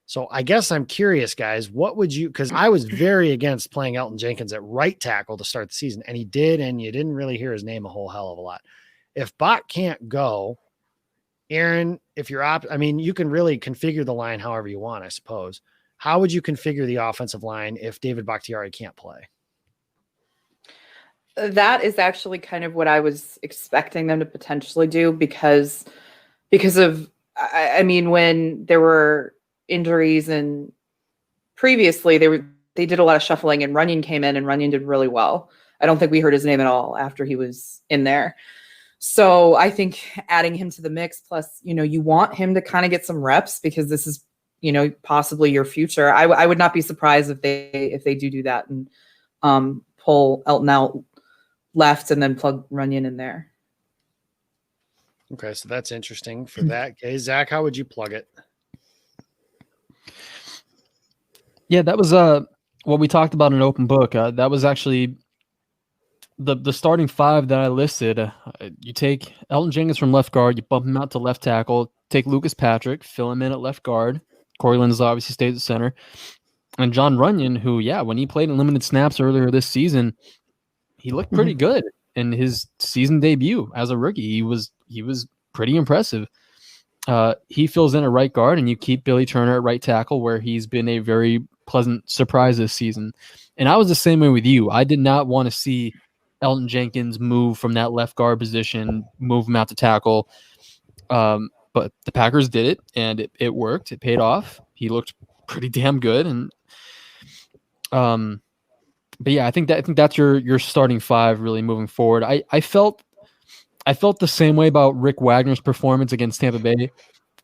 So I guess I'm curious, guys, what would you, because I was very against playing Elton Jenkins at right tackle to start the season, and he did, and you didn't really hear his name a whole hell of a lot. If Bach can't go, Erin, if you're I mean, you can really configure the line however you want, I suppose. How would you configure the offensive line if David Bakhtiari can't play? That is actually kind of what I was expecting them to potentially do because of, I mean, when there were injuries and previously they did a lot of shuffling and Runyon came in and Runyon did really well. I don't think we heard his name at all after he was in there. So I think adding him to the mix, plus, you want him to kind of get some reps because this is, possibly your future. I would not be surprised if they do that and pull Elton out left and then plug Runyon in there. Okay, so that's interesting for that. Okay, Zach, how would you plug it? Yeah, that was what we talked about in Open Book. That was actually the starting five that I listed. You take Elton Jenkins from left guard, you bump him out to left tackle, take Lucas Patrick, fill him in at left guard. Corey Linsley obviously stays at center. And John Runyon, who, when he played in limited snaps earlier this season, he looked pretty good in his season debut as a rookie. He was pretty impressive. He fills in at right guard, and you keep Billy Turner at right tackle, where he's been a very pleasant surprise this season. And I was the same way with you. I did not want to see Elton Jenkins move from that left guard position, move him out to tackle. But the Packers did it, and it worked. It paid off. He looked pretty damn good. And but yeah, I think that's your starting five really moving forward. I felt the same way about Rick Wagner's performance against Tampa Bay,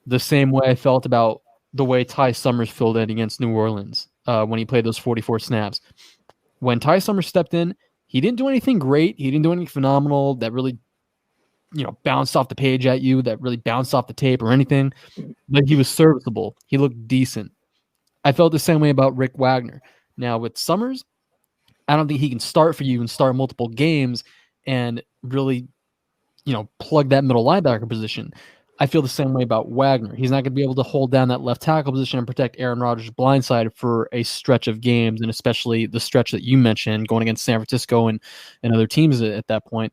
the same way I felt about the way Ty Summers filled in against New Orleans when he played those 44 snaps. When Ty Summers stepped in, he didn't do anything great. He didn't do anything phenomenal that really, bounced off the page at you, that really bounced off the tape or anything. But he was serviceable. He looked decent. I felt the same way about Rick Wagner. Now with Summers, I don't think he can start for you and start multiple games and really, plug that middle linebacker position. I feel the same way about Wagner. He's not going to be able to hold down that left tackle position and protect Aaron Rodgers' blindside for a stretch of games, and especially the stretch that you mentioned going against San Francisco and other teams at that point.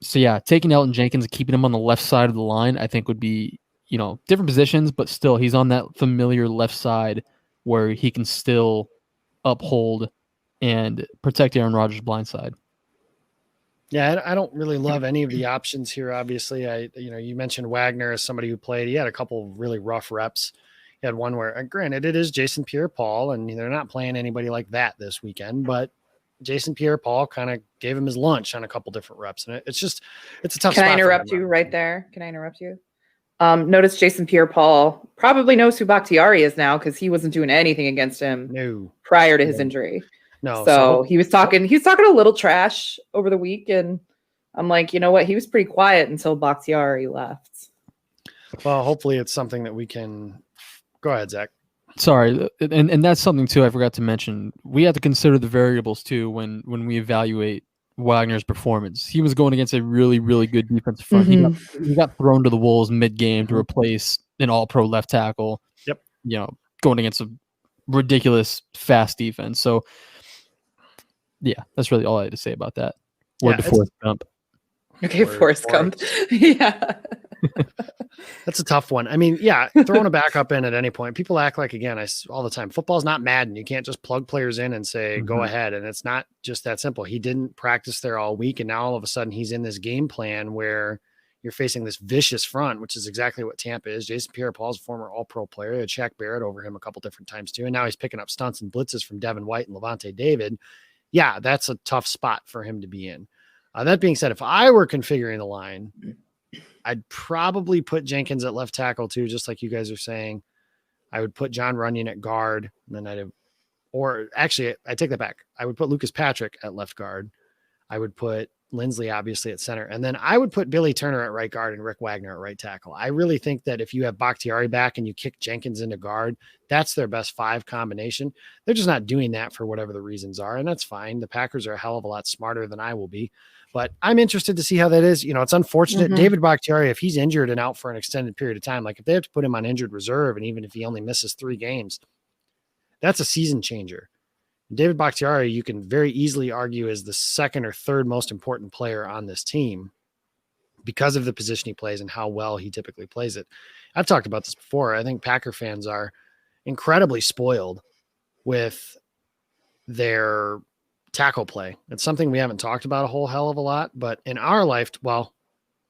So yeah, taking Elton Jenkins and keeping him on the left side of the line, I think would be, different positions, but still he's on that familiar left side where he can still uphold and protect Aaron Rodgers' blindside. Yeah, I don't really love any of the options here. Obviously, you mentioned Wagner as somebody who played. He had a couple of really rough reps. He had one where, granted, it is Jason Pierre-Paul, and they're not playing anybody like that this weekend, but Jason Pierre-Paul kind of gave him his lunch on a couple different reps, and it's a tough. Can spot I interrupt you right there? Can I interrupt you? Notice Jason Pierre-Paul probably knows who Bakhtiari is now because he wasn't doing anything against him prior to his injury. No, so he was talking a little trash over the week, and I'm like, you know what? He was pretty quiet until Bakhtiari left. Well, hopefully it's something that we can. Go ahead, Zach. Sorry, and that's something too I forgot to mention. We have to consider the variables too when we evaluate Wagner's performance. He was going against a really, really good defensive front. He got thrown to the wolves mid-game to replace an all-pro left tackle. Yep. Going against a ridiculous fast defense. So, yeah, that's really all I had to say about that. Word to Forrest Gump. Okay, Forrest Gump. Yeah. That's a tough one. I mean, yeah, throwing a backup in at any point. People act like, again, all the time, football's not Madden. You can't just plug players in and say, go ahead. And it's not just that simple. He didn't practice there all week. And now all of a sudden he's in this game plan where you're facing this vicious front, which is exactly what Tampa is. Jason Pierre-Paul's a former all-pro player. He had Shaq Barrett over him a couple different times too. And now he's picking up stunts and blitzes from Devin White and Levante David. Yeah, that's a tough spot for him to be in. That being said, if I were configuring the line, I'd probably put Jenkins at left tackle too, just like you guys are saying. I would put John Runyon at guard, and then I take that back. I would put Lucas Patrick at left guard. I would put Lindsley obviously at center, and then I would put Billy Turner at right guard and Rick Wagner at right tackle. I really think that if you have Bakhtiari back and you kick Jenkins into guard, that's their best 5 combination. They're just not doing that for whatever the reasons are, and that's fine. The Packers are a hell of a lot smarter than I will be. But I'm interested to see how that is. It's unfortunate. David Bakhtiari, if he's injured and out for an extended period of time, like if they have to put him on injured reserve, and even if he only misses 3 games, that's a season changer. David Bakhtiari, you can very easily argue, is the second or third most important player on this team because of the position he plays and how well he typically plays it. I've talked about this before. I think Packer fans are incredibly spoiled with their tackle play. It's something we haven't talked about a whole hell of a lot, but in our life, well,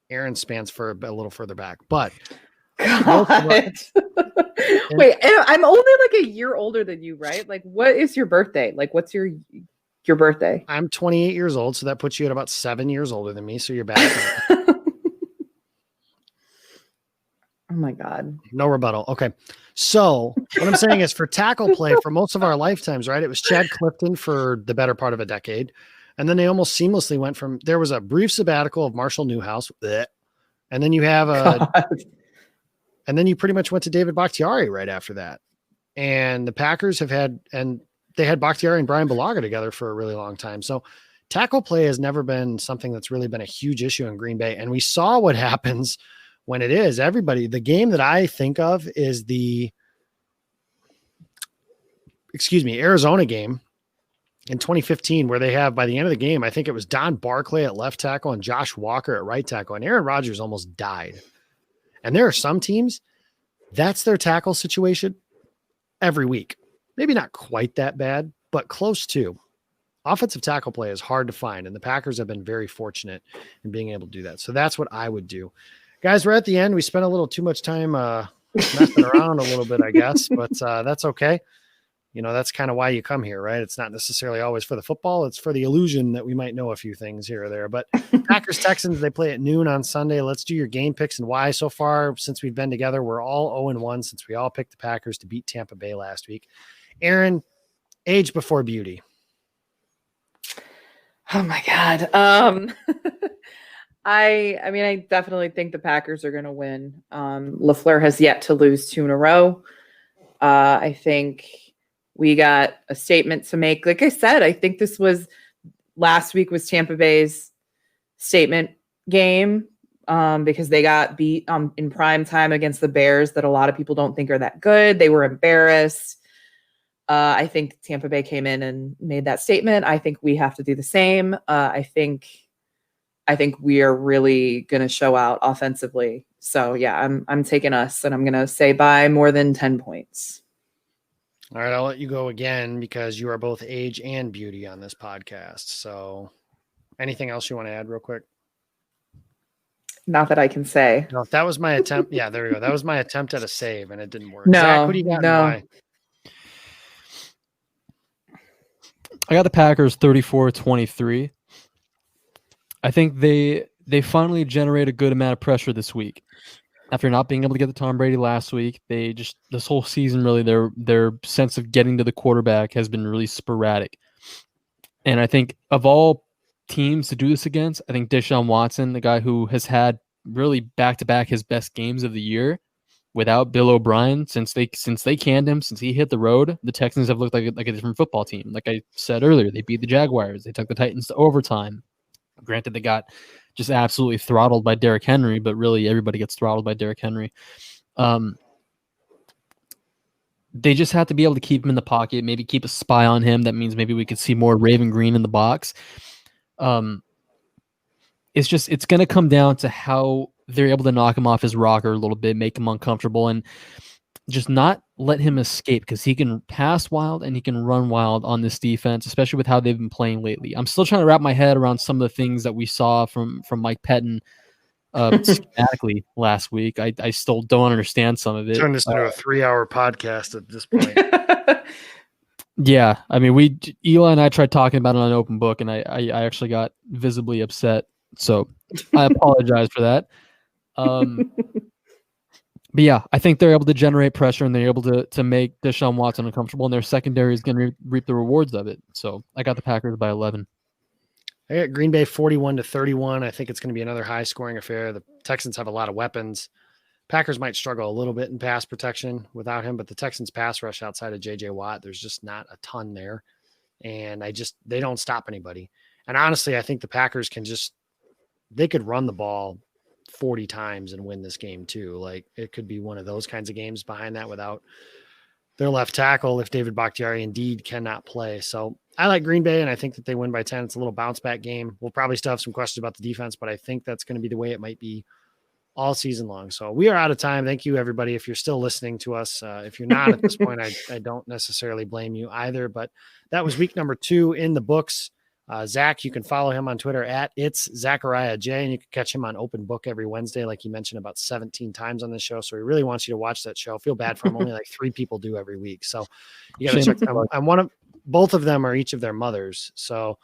Erin spans for a little further back, but wait, I'm only like a year older than you, right? Like, what is your birthday? Like, what's your birthday? I'm 28 years old, so that puts you at about 7 years older than me. So you're back. Oh my God. No rebuttal. Okay. So what I'm saying is for tackle play for most of our lifetimes, right? It was Chad Clifton for the better part of a decade. And then they almost seamlessly went from, there was a brief sabbatical of Marshall Newhouse. And then you have and then you pretty much went to David Bakhtiari right after that. And the Packers they had Bakhtiari and Brian Bulaga together for a really long time. So tackle play has never been something that's really been a huge issue in Green Bay. And we saw what happens when it is. The game that I think of is the Arizona game in 2015, where they have, by the end of the game, I think it was Don Barclay at left tackle and Josh Walker at right tackle, and Aaron Rodgers almost died. And there are some teams, that's their tackle situation every week. Maybe not quite that bad, but close to. Offensive tackle play is hard to find, and the Packers have been very fortunate in being able to do that. So that's what I would do. Guys, we're at the end. We spent a little too much time messing around a little bit, I guess, but that's okay. That's kind of why you come here, right? It's not necessarily always for the football. It's for the illusion that we might know a few things here or there. But Packers Texans, they play at noon on Sunday. Let's do your game picks and why. So far, since we've been together, we're all 0-1 since we all picked the Packers to beat Tampa Bay last week. Erin, age before beauty. Oh my God. I definitely think the Packers are going to win. LaFleur has yet to lose 2 in a row. I think we got a statement to make. Like I said, I think last week was Tampa Bay's statement game because they got beat in prime time against the Bears that a lot of people don't think are that good. They were embarrassed. I think Tampa Bay came in and made that statement. I think we have to do the same. I think we are really going to show out offensively. So yeah, I'm taking us, and I'm going to say by more than 10 points. All right, I'll let you go again because you are both age and beauty on this podcast. So Anything else you want to add real quick? Not that I can say. No, that was my attempt. Yeah, there we go. That was my attempt at a save, and it didn't work. No, Zach, who do you got and no. why? I got the Packers 34-23. I think they finally generate a good amount of pressure this week. After not being able to get the Tom Brady last week, they just this whole season really their sense of getting to the quarterback has been really sporadic. And I think of all teams to do this against, I think Deshaun Watson, the guy who has had really back-to-back his best games of the year without Bill O'Brien since they canned him, since he hit the road, the Texans have looked like a different football team. Like I said earlier, they beat the Jaguars. They took the Titans to overtime. Granted, they got just absolutely throttled by Derrick Henry, but really everybody gets throttled by Derrick Henry. They just have to be able to keep him in the pocket, maybe keep a spy on him. That means maybe we could see more Raven Green in the box. It's going to come down to how they're able to knock him off his rocker a little bit, make him uncomfortable, and just not let him escape, because he can pass wild and he can run wild on this defense, especially with how they've been playing lately. I'm still trying to wrap my head around some of the things that we saw from Mike Pettin schematically last week. I still don't understand some of it. Turn this into a 3-hour podcast at this point. Yeah, I mean, Eli and I tried talking about it on an open book, and I actually got visibly upset. So I apologize for that. But yeah, I think they're able to generate pressure, and they're able to make Deshaun Watson uncomfortable, and their secondary is going to reap the rewards of it. So I got the Packers by 11. I got Green Bay 41-31. I think it's going to be another high-scoring affair. The Texans have a lot of weapons. Packers might struggle a little bit in pass protection without him, but the Texans pass rush outside of J.J. Watt, there's just not a ton there. And they don't stop anybody. And honestly, I think the Packers they could run the ball 40 times and win this game too. Like, it could be one of those kinds of games behind that without their left tackle if David Bakhtiari indeed cannot play. So I like Green Bay, and I think that they win by 10. It's a little bounce back game. We'll probably still have some questions about the defense, but I think that's going to be the way it might be all season long. So we are out of time. Thank you, everybody. If you're still listening to us, if you're not at this point, I don't necessarily blame you either, but that was week number 2 in the books. Zach, you can follow him on Twitter at It's Zachariah J, and you can catch him on Open Book every Wednesday, like you mentioned about 17 times on this show. So he really wants you to watch that show. I feel bad for him. Only like 3 people do every week. So you got to check them. Both of them are each of their mothers. So,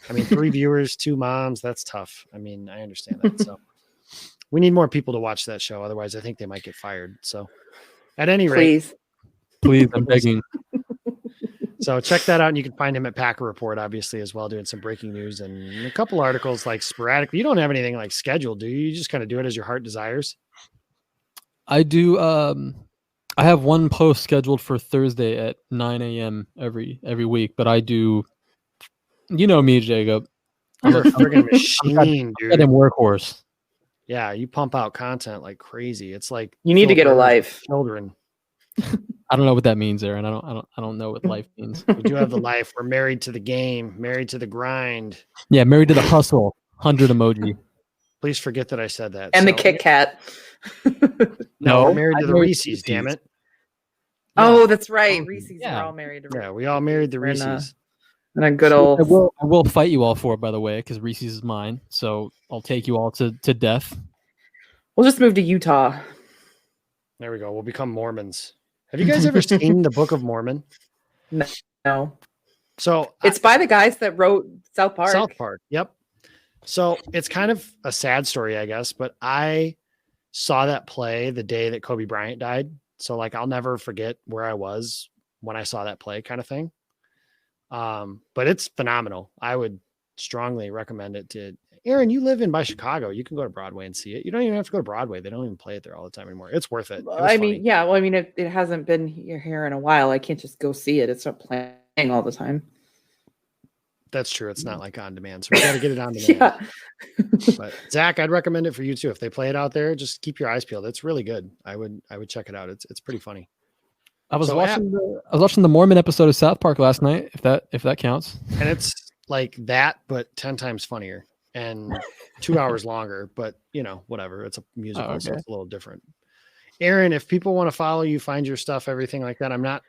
I mean, 3 viewers, 2 moms, that's tough. I mean, I understand that. So we need more people to watch that show. Otherwise, I think they might get fired. So at any rate, please, I'm begging. So check that out. And you can find him at Packer Report, obviously, as well, doing some breaking news and a couple articles like sporadically. You don't have anything like scheduled, do you? You just kind of do it as your heart desires. I do. I have one post scheduled for Thursday at 9 a.m. every week, but I do. You know me, Jacob. You're a friggin' machine, dude. I'm workhorse. Yeah, you pump out content like crazy. It's like you need to get a life, children. I don't know what that means, Erin. I don't know what life means. We do have the life. We're married to the game, married to the grind. Yeah, married to the hustle. 100 emoji. Please forget that I said that. And the Kit Kat. No, we're married to the Reese's. Damn it. Yeah. Oh, that's right. Reese's. We're all married to Reese's. Yeah, we all married the Reese's. And a good old. I will fight you all for it, by the way, because Reese's is mine. So I'll take you all to death. We'll just move to Utah. There we go. We'll become Mormons. Have you guys ever seen the Book of Mormon? No. So it's by the guys that wrote South Park. South Park. Yep. So it's kind of a sad story, I guess, but I saw that play the day that Kobe Bryant died. So like, I'll never forget where I was when I saw that play, kind of thing. But it's phenomenal. I would strongly recommend it to Erin. You live by Chicago. You can go to Broadway and see it. You don't even have to go to Broadway. They don't even play it there all the time anymore. It's worth it. I mean, yeah. Well, I mean, it hasn't been here in a while. I can't just go see it. It's not playing all the time. That's true. It's not like on demand. So we got to get it on demand. Yeah. But Zach, I'd recommend it for you too. If they play it out there, just keep your eyes peeled. It's really good. I would check it out. It's pretty funny. I was watching the Mormon episode of South Park last night, if that counts. And it's like that, but 10 times funnier and 2 hours longer, but whatever. It's a musical, so it's a little different. Erin, if people want to follow you, find your stuff, everything like that, I'm not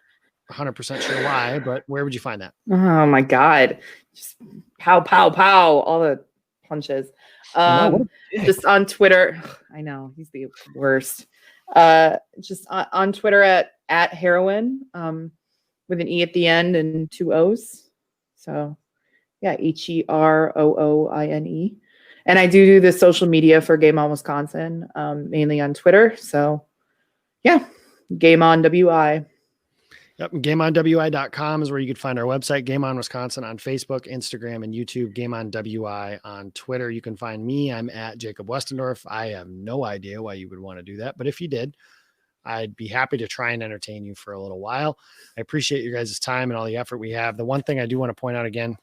100% sure why, but where would you find that? Oh my God. Just pow, pow, pow. All the punches. No, what a dick. Just on Twitter. I know he's the worst. Just on Twitter at heroin, with an E at the end and 2 O's. So yeah, HEROOINE. And I do the social media for Game On Wisconsin, mainly on Twitter. So yeah, Game On WI. Yep. GameOnWI.com is where you could find our website, Game On Wisconsin, on Facebook, Instagram, and YouTube. Game On WI on Twitter. You can find me. I'm at Jacob Westendorf. I have no idea why you would want to do that, but if you did, I'd be happy to try and entertain you for a little while. I appreciate your guys' time and all the effort we have. The one thing I do want to point out again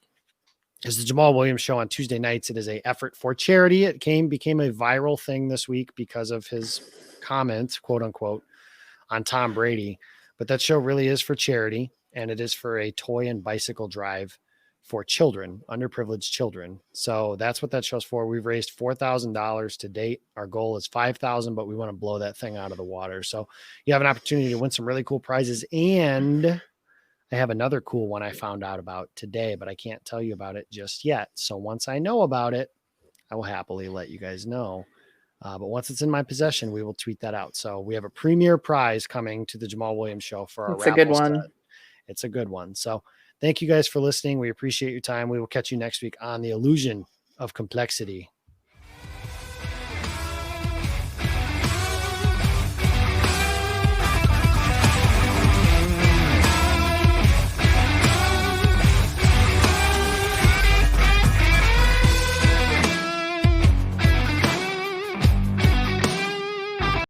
is the Jamal Williams show on Tuesday nights. It is an effort for charity. It became a viral thing this week because of his comments, quote unquote, on Tom Brady. But that show really is for charity, and it is for a toy and bicycle drive for children, underprivileged children. So that's what that show's for. We've raised $4,000 to date. Our goal is $5,000, but we want to blow that thing out of the water. So you have an opportunity to win some really cool prizes. And I have another cool one I found out about today, but I can't tell you about it just yet. So once I know about it, I will happily let you guys know. But once it's in my possession, we will tweet that out. So we have a premier prize coming to the Jamal Williams show for our It's a good raffle one. set. It's a good one. So thank you guys for listening. We appreciate your time. We will catch you next week on the Illusion of Complexity.